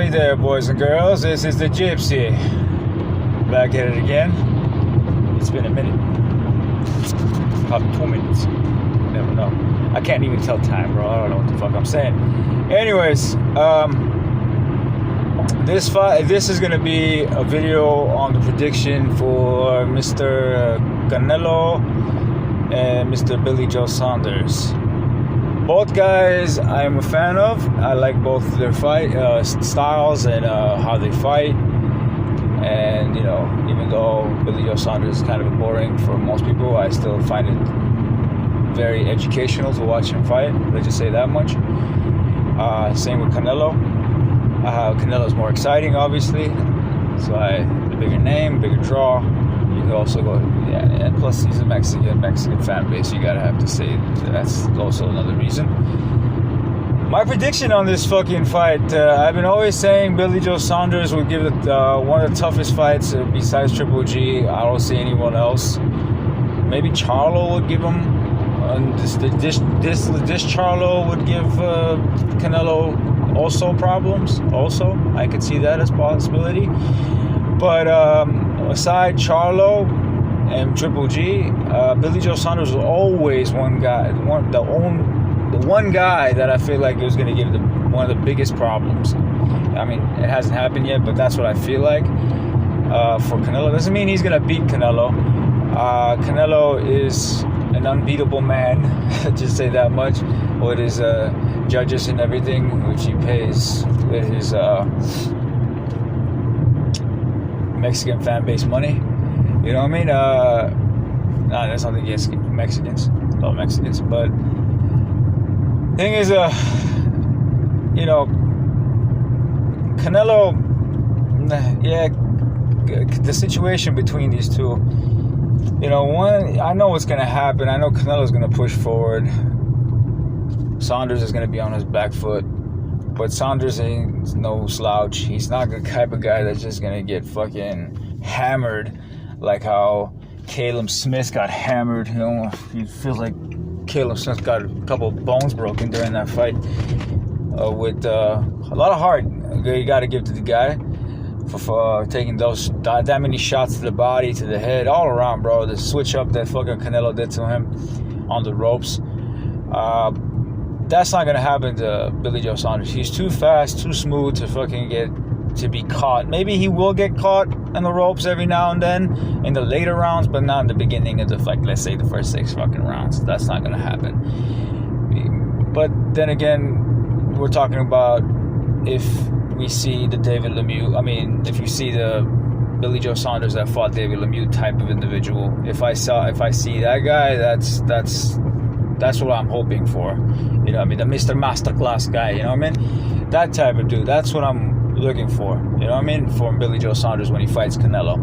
Hey there, boys and girls. This is the Gypsy. Back at it again. It's been a minute. Probably 2 minutes. Never know. I can't even tell time, bro. I don't know what the fuck I'm saying. Anyways, this is gonna be a video on the prediction for Mr. Canelo and Mr. Billy Joe Saunders. Both guys I'm a fan of. I like both their fight styles and how they fight. And, you know, even though Billy Joe Saunders is kind of boring for most people, I still find it very educational to watch him fight. Let's just say that much. Same with Canelo. Canelo's more exciting, obviously. So the bigger name, bigger draw. You can also go, and plus he's a Mexican fan base. You gotta have to say that's also another reason. My prediction on this fucking fight, I've been always saying Billy Joe Saunders would give it one of the toughest fights besides Triple G. I don't see anyone else. Maybe Charlo would give him. This Charlo would give Canelo also problems. Also, I could see that as a possibility. But aside Charlo and Triple G, Billy Joe Saunders was always one guy, the one guy that I feel like was going to give one of the biggest problems. I mean, it hasn't happened yet, but that's what I feel like for Canelo. Doesn't mean he's going to beat Canelo. Canelo is an unbeatable man, just say that much, with his judges and everything, which he pays with his Mexican fan base money. You know what I mean? Nah, that's nothing against Mexicans. Love Mexicans. But thing is, you know, Canelo, yeah, the situation between these two, you know, one, I know what's going to happen. I know Canelo's going to push forward. Saunders is going to be on his back foot. But Saunders ain't no slouch. He's not the type of guy that's just going to get fucking hammered like how Caleb Smith got hammered. You know, he feels like Caleb Smith got a couple of bones broken during that fight with a lot of heart. You got to give to the guy for taking that many shots to the body, to the head, all around, bro. The switch up that fucking Canelo did to him on the ropes. That's not going to happen to Billy Joe Saunders. He's too fast, too smooth to fucking to be caught. Maybe he will get caught in the ropes every now and then in the later rounds, but not in the beginning of the fight. Let's say the first 6 fucking rounds. That's not going to happen. But then again, we're talking about if we see the David Lemieux. If you see the Billy Joe Saunders that fought David Lemieux type of individual. If I see that guy, that's what I'm hoping for. You know what I mean? The Mr. Masterclass guy, you know what I mean? That type of dude. That's what I'm looking for. You know what I mean? For Billy Joe Saunders when he fights Canelo.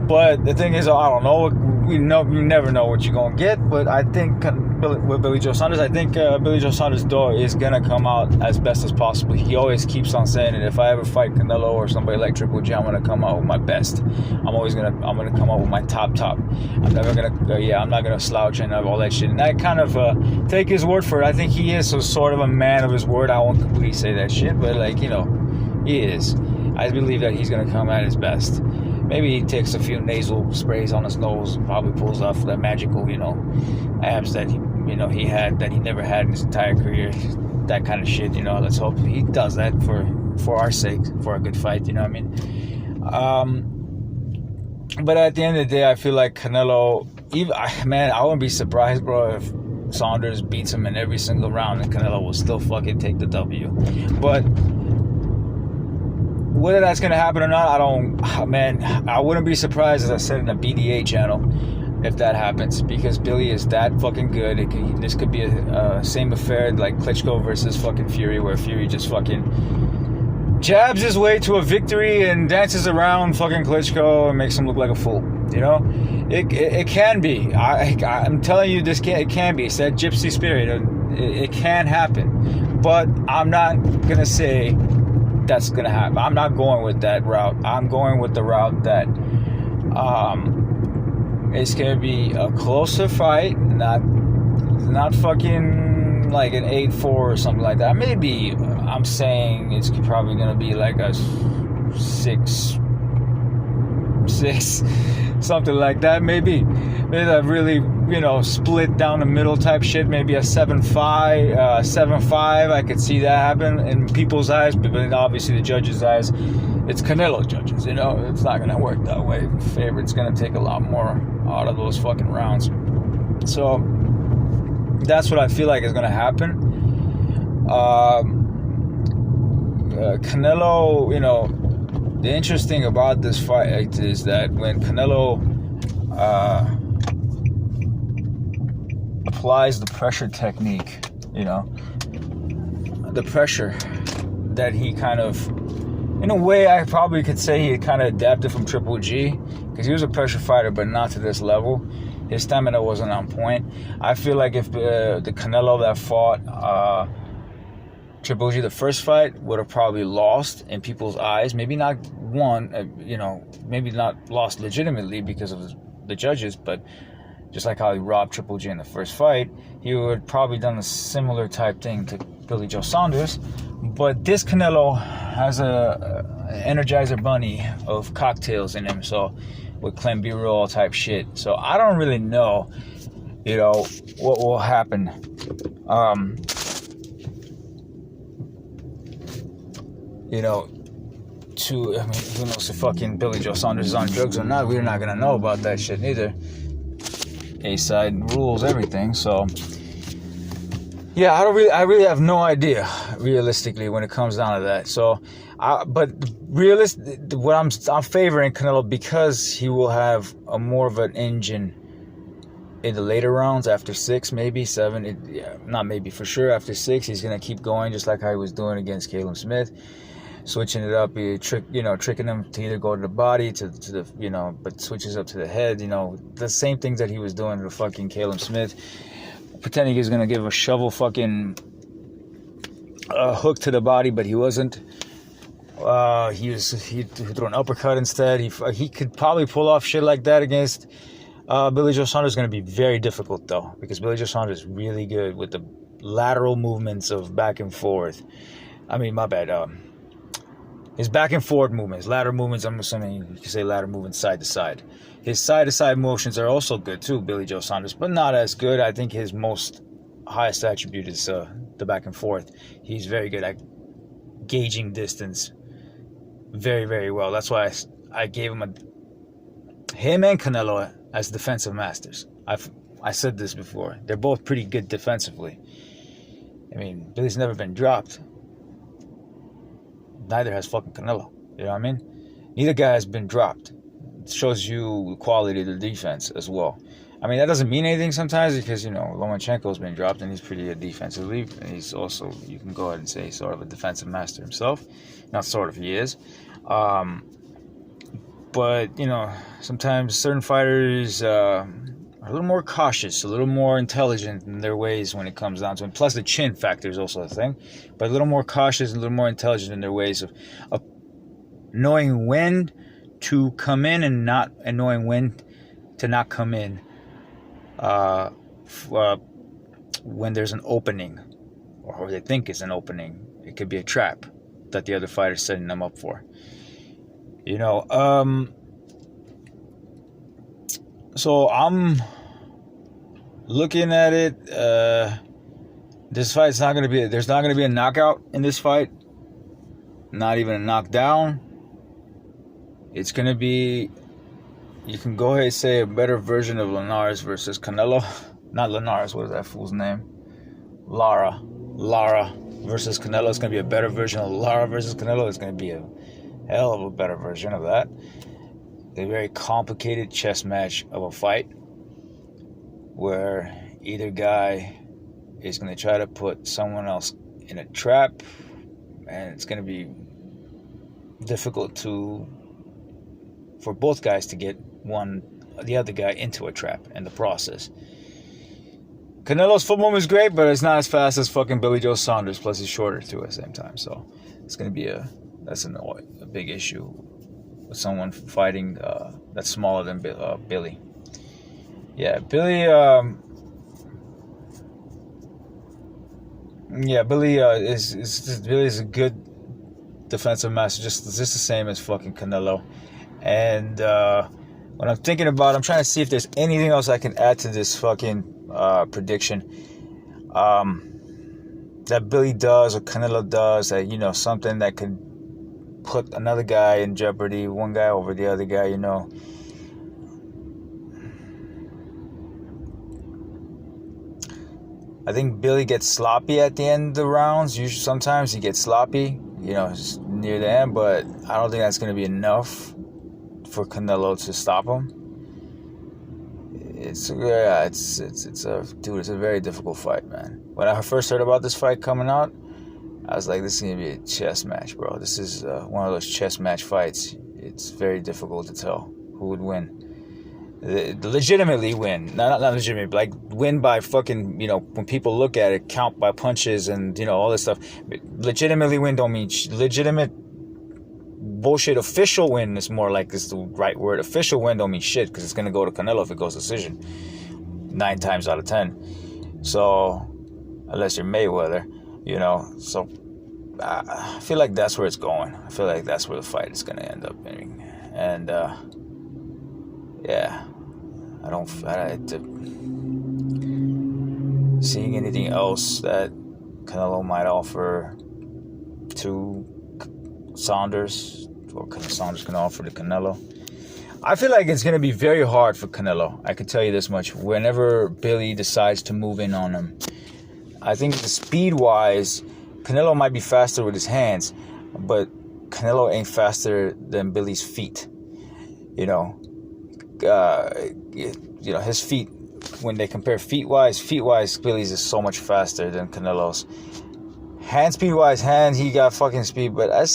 But the thing is, I don't know. You never know what you're going to get. But I think with Billy Joe Saunders, Billy Joe Saunders' door is going to come out as best as possible. He always keeps on saying it. If I ever fight Canelo or somebody like Triple G, I'm going to come out with my best. I'm going to come out with my top. I'm not going to slouch and all that shit. And I kind of take his word for it. I think he is sort of a man of his word. I won't completely say that shit, but like, you know, he is. I believe that he's going to come at his best. Maybe he takes a few nasal sprays on his nose, probably pulls off that magical, you know, abs that he never had in his entire career. That kind of shit, you know. Let's hope he does that for our sake, for a good fight. You know what I mean? But at the end of the day, I feel like Canelo. I wouldn't be surprised, bro, if Saunders beats him in every single round and Canelo will still fucking take the W. But whether that's going to happen or not, I wouldn't be surprised, as I said in the BDA channel, if that happens, because Billy is that fucking good. This could be a same affair like Klitschko versus fucking Fury, where Fury just fucking jabs his way to a victory and dances around fucking Klitschko and makes him look like a fool. You know, it can be. I'm telling you, it can be. It's that gypsy spirit. It can happen, but I'm not gonna say that's gonna happen. I'm not going with that route. I'm going with the route that it's gonna be a closer fight, not fucking like an 8-4 or something like that. Maybe I'm saying it's probably gonna be like a 6, something like that. Maybe that really, split down the middle type shit. Maybe a 7-5, 7-5. I could see that happen in people's eyes, but obviously the judges' eyes, it's Canelo judges. It's not gonna work that way. Favorite's gonna take a lot more out of those fucking rounds. So that's what I feel like is gonna happen. Canelo, the interesting about this fight is that when Canelo applies the pressure technique, the pressure that he kind of, in a way, I probably could say he kind of adapted from Triple G, because he was a pressure fighter, but not to this level. His stamina wasn't on point. I feel like if the Canelo that fought Triple G, the first fight, would have probably lost in people's eyes. Maybe not won, maybe not lost legitimately because of the judges, but just like how he robbed Triple G in the first fight, he would probably done a similar type thing to Billy Joe Saunders. But this Canelo has a Energizer Bunny of cocktails in him, so with clenbuterol type shit. So I don't really know, what will happen. Who knows if fucking Billy Joe Saunders is on drugs or not? We're not gonna know about that shit neither. A-side rules everything, so yeah, I really have no idea realistically when it comes down to that. So, but what I'm favoring Canelo because he will have a more of an engine in the later rounds after 6, maybe 7. Not maybe, for sure after 6, he's gonna keep going just like how he was doing against Caleb Smith. Switching it up, tricking him to either go to the body, to the, but switches up to the head, the same things that he was doing to fucking Caleb Smith, pretending he was gonna give him a shovel fucking hook to the body, but he wasn't. He threw an uppercut instead. He could probably pull off shit like that against Billy Joe Saunders. Is gonna be very difficult though, because Billy Joe Saunders is really good with the lateral movements of back and forth. My bad. His back and forward movements, lateral movements, I'm assuming you can say lateral movements side to side. His side to side motions are also good too, Billy Joe Saunders, but not as good. I think his highest attribute is the back and forth. He's very good at gauging distance very, very well. That's why I gave him him and Canelo as defensive masters. I said this before. They're both pretty good defensively. Billy's never been dropped. Neither has fucking Canelo. You know what I mean? Neither guy has been dropped. It shows you the quality of the defense as well. That doesn't mean anything sometimes because, Lomachenko's been dropped and he's pretty good defensively. And he's also, you can go ahead and say, sort of a defensive master himself. Not sort of, he is. But, sometimes certain fighters are a little more cautious, a little more intelligent in their ways when it comes down to it. Plus the chin factor is also a thing. But a little more cautious and a little more intelligent in their ways of knowing when to come in and knowing when to not come in when there's an opening, or they think it's an opening. It could be a trap that the other fighter's setting them up for. So I'm looking at it. This fight's not gonna be. There's not gonna be a knockout in this fight. Not even a knockdown. It's gonna be. You can go ahead and say a better version of Linares versus Canelo. Not Linares. What is that fool's name? Lara versus Canelo. It's gonna be a better version of Lara versus Canelo. It's gonna be a hell of a better version of that. A very complicated chess match of a fight where either guy is going to try to put someone else in a trap, and it's going to be difficult for both guys to get the other guy into a trap in the process. Canelo's football is great, but it's not as fast as fucking Billy Joe Saunders, plus he's shorter too at the same time, so it's going to be a big issue with someone fighting that's smaller than Billy. Yeah, Billy. Yeah, Billy Billy is a good defensive master, just the same as fucking Canelo. And when I'm trying to see if there's anything else I can add to this fucking prediction. That Billy does or Canelo does, that, you know, something that could put another guy in jeopardy, one guy over the other guy, you know. I think Billy gets sloppy at the end of the rounds. Usually, sometimes he gets sloppy, you know, just near the end. But I don't think that's going to be enough for Canelo to stop him. It's a very difficult fight, man. When I first heard about this fight coming out, I was like, this is going to be a chess match, bro. This is one of those chess match fights. It's very difficult to tell who would win. Legitimately win. Not legitimately, like win by fucking, you know, when people look at it, count by punches and, you know, all this stuff. Legitimately win don't mean legitimate bullshit. Official win is more like, is the right word. Official win don't mean shit, because it's going to go to Canelo if it goes decision 9 times out of 10. So unless you're Mayweather, you know. So I feel like that's where it's going. I feel like that's where the fight is going to end up being. And yeah, seeing anything else that Canelo might offer to Saunders, or Saunders can offer to Canelo. I feel like it's going to be very hard for Canelo. I can tell you this much. Whenever Billy decides to move in on him, I think the speed-wise, Canelo might be faster with his hands, but Canelo ain't faster than Billy's feet. You know, his feet, when they compare feet-wise, Billy's is so much faster than Canelo's. Hand speed-wise, he got fucking speed, but I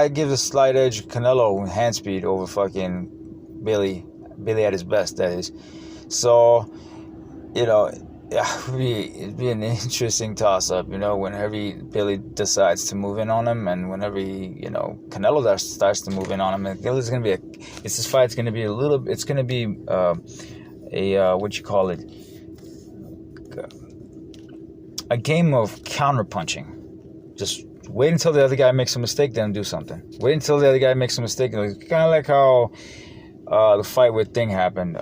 give a slight edge Canelo hand speed over fucking Billy at his best, that is. So, you know, it'd be an interesting toss-up, you know, whenever Billy decides to move in on him, and whenever Canelo starts to move in on him. And this fight's going to be it's going to be a game of counter-punching. Just wait until the other guy makes a mistake, then do something. Wait until the other guy makes a mistake. It's kind of like how the fight with Thing happened.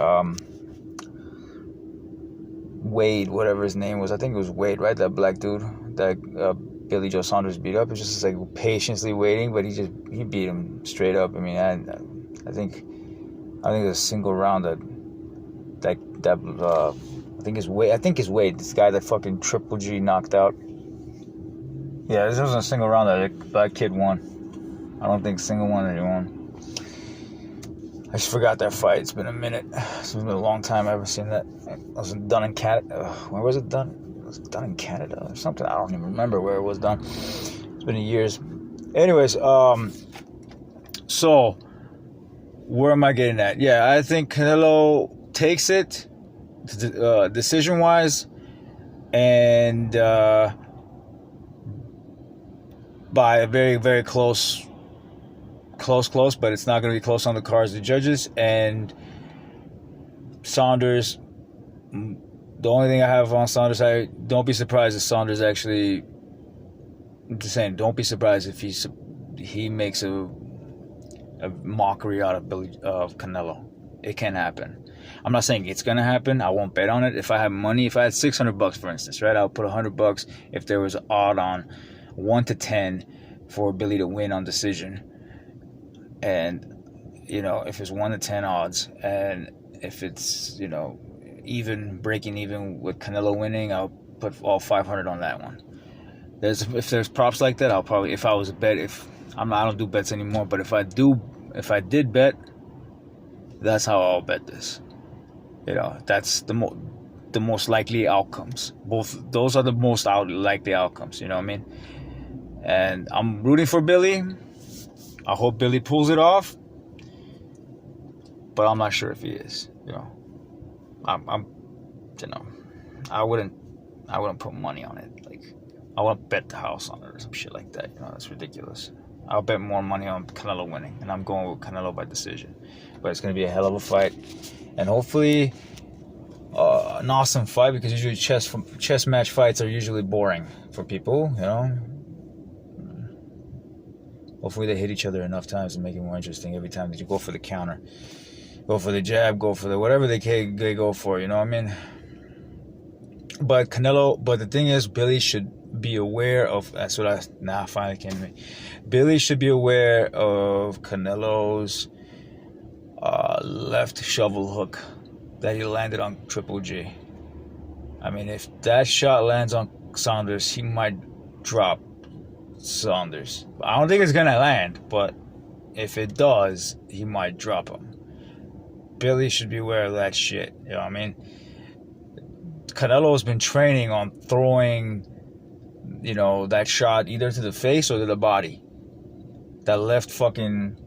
Wade, whatever his name was. I think it was Wade, right? That black dude that Billy Joe Saunders beat up. It's just like patiently waiting, but he beat him straight up. I mean, I think it was a single round that I think it's Wade. This guy that fucking Triple G knocked out. Yeah, this wasn't a single round that black kid won. I don't think single one that he won. I just forgot that fight. It's been a minute. It's been a long time I haven't seen that. It wasn't done in Canada. Where was it done? It was done in Canada or something. I don't even remember where it was done. It's been years. Anyways, so where am I getting at? Yeah, I think Canelo takes it decision-wise, and by a very, very close, but it's not going to be close on the cards of the judges. And Saunders, the only thing I have on Saunders, don't be surprised if Saunders actually, I'm just saying, don't be surprised if he makes a mockery out of Canelo. It can happen. I'm not saying it's going to happen. I won't bet on it. If I have money, if I had $600, for instance, right, I'll put $100 if there was an odd on 1 to 10 for Billy to win on decision. And, you know, if it's 1 to 10 odds, and if it's, you know, breaking even with Canelo winning, I'll put all 500 on that one. If there's props like that, I'll probably, if I was a bet, I don't do bets anymore, but if I did bet, that's how I'll bet this. You know, that's the most likely outcomes. Those are the most likely outcomes, you know what I mean? And I'm rooting for Billy. I hope Billy pulls it off, but I'm not sure if he is. You know, I wouldn't put money on it. Like, I wouldn't bet the house on it or some shit like that. You know, that's ridiculous. I'll bet more money on Canelo winning, and I'm going with Canelo by decision. But it's gonna be a hell of a fight, and hopefully an awesome fight, because usually chess match fights are usually boring for people, you know. Hopefully they hit each other enough times to make it more interesting every time that you go for the counter, go for the jab, go for the whatever they go for, you know what I mean? But the thing is, Billy should be aware of, finally came to me. Billy should be aware of Canelo's left shovel hook that he landed on Triple G. I mean, if that shot lands on Saunders, he might drop Saunders. I don't think it's gonna land, but if it does, he might drop him. Billy should be aware of that shit. You know what I mean? Canelo's been training on throwing, you know, that shot either to the face or to the body. That left fucking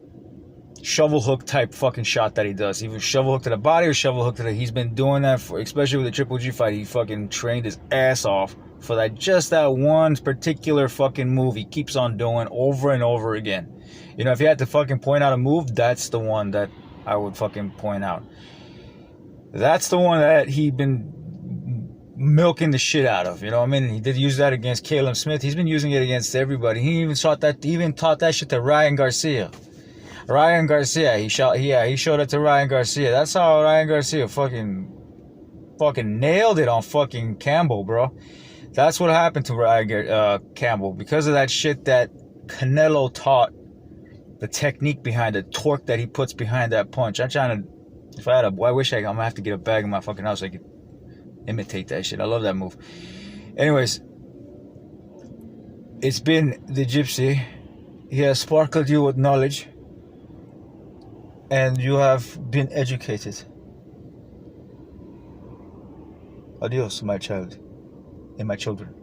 shovel hook type fucking shot that he does. Either shovel hook to the body or shovel hook to the... He's been doing that for, especially with the Triple G fight. He fucking trained his ass off for that, just that one particular fucking move he keeps on doing over and over again. You know, if you had to fucking point out a move, that's the one that I would fucking point out. That's the one that he been milking the shit out of, you know what I mean? He did use that against Caleb Smith. He's been using it against everybody. He even taught that shit to Ryan Garcia. He showed it to Ryan Garcia. That's how Ryan Garcia fucking nailed it on fucking Campbell, bro. That's what happened to Ryan Campbell, because of that shit that Canelo taught, the technique behind the torque that he puts behind that punch. I wish I'm gonna have to get a bag in my fucking house so I could imitate that shit. I love that move. Anyways, it's been the Gypsy. He has sparkled you with knowledge, and you have been educated. Adios, my child and my children.